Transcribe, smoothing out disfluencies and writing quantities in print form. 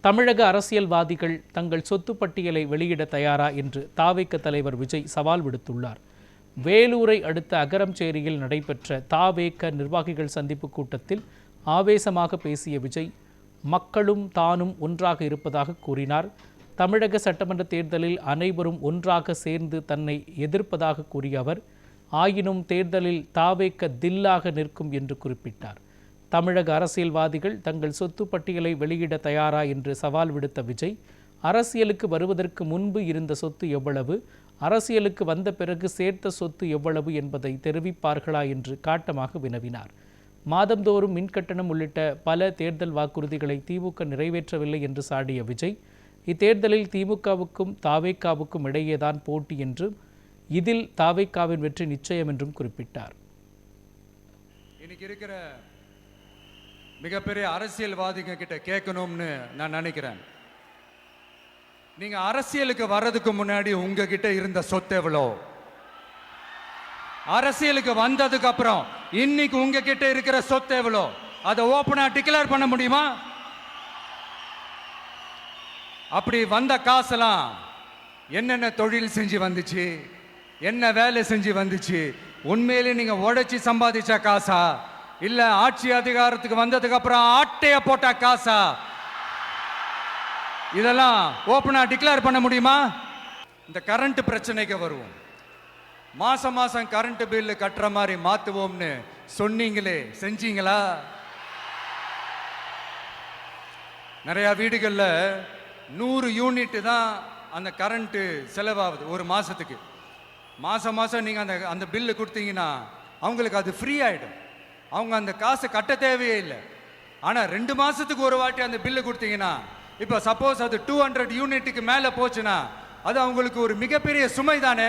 தமிழக அரசியல்வாதிகள் தங்கள் சொத்து பட்டியலை வெளியிட தயாரா என்று தாவேக தலைவர் விஜய் சவால் விடுத்துள்ளார். வேலூரை அடுத்த அகரம்சேரியில் நடைபெற்ற தாவேக நிர்வாகிகள் சந்திப்பு கூட்டத்தில் ஆவேசமாக பேசிய விஜய், மக்களும் தானும் ஒன்றாக இருப்பதாக கூறினார். தமிழக சட்டமன்ற தேர்தலில் அனைவரும் ஒன்றாக சேர்ந்து தன்னை எதிர்ப்பதாக கூறிய அவர், ஆயினும் தேர்தலில் தாவேக தில்லாக நிற்கும் என்று குறிப்பிட்டார். தமிழக அரசியல்வாதிகள் தங்கள் சொத்து பட்டியலை வெளியிட தயாரா என்று சவால் விடுத்த விஜய், அரசியலுக்கு வருவதற்கு முன்பு இருந்த சொத்து எவ்வளவு, அரசியலுக்கு வந்த பிறகு சேர்த்த சொத்து எவ்வளவு என்பதை தெரிவிப்பார்களா என்று காட்டமாக வினவினார். மாதந்தோறும் மின்கட்டணம் உள்ளிட்ட பல தேர்தல் வாக்குறுதிகளை திமுக நிறைவேற்றவில்லை என்று சாடிய விஜய், இத்தேர்தலில் திமுகவுக்கும் தாவேகாவுக்கும் இடையேதான் போட்டி என்றும், இதில் தாவேகாவின் வெற்றி நிச்சயம் என்றும் குறிப்பிட்டார். இன்னைக்கு இருக்கிற மிகப்பெரிய அரசியல்வாதிங்க கிட்ட கேட்கணும்னு நான் நினைக்கிறேன். நீங்க அரசியலுக்கு வர்றதுக்கு முன்னாடி உங்ககிட்ட இருந்த சொத்து எவ்வளோ, அரசியலுக்கு வந்ததுக்கு அப்புறம் இன்னைக்கு உங்ககிட்ட இருக்கிற சொத்து எவ்வளோ, அதை ஓப்பனா டிக்ளேர் பண்ண முடியுமா? அப்படி வந்த காசெல்லாம் என்னென்ன தொழில் செஞ்சு வந்துச்சு, என்ன வேலை செஞ்சு வந்துச்சு, உண்மையிலே நீங்க உழைச்சி சம்பாதிச்ச காசா, இல்ல ஆட்சி அதிகாரத்துக்கு வந்ததுக்கு அப்புறம் ஆட்டைய போட்ட காசா, இதெல்லாம் ஓப்பனா டிக்ளேர் பண்ண முடியுமா? இந்த கரண்ட் பிரச்சனைக்கு வருவோம். மாசம் மாசம் கரண்ட் பில்லு கட்டுற மாதிரி மாத்துவோம்னு சொன்னீங்களே, செஞ்சீங்களா? நிறைய வீடுகள்ல 100 யூனிட் தான் அந்த கரண்ட் செலவாகுது ஒரு மாசத்துக்கு. மாசம் மாசம் நீங்க அந்த பில்லு கொடுத்தீங்கன்னா அவங்களுக்கு அது ஃப்ரீ ஆயிடும். அவங்க அந்த காசு கட்ட தேவையே இல்லை. ஆனா 2 மாசத்துக்கு ஒரு வாட்டி அந்த பில்லு கொடுத்தீங்கன்னா, இப்ப சப்போஸ் அது 200 யூனிட்டுக்கு மேல போச்சுன்னா அது அவங்களுக்கு ஒரு மிகப்பெரிய சுமை தானே.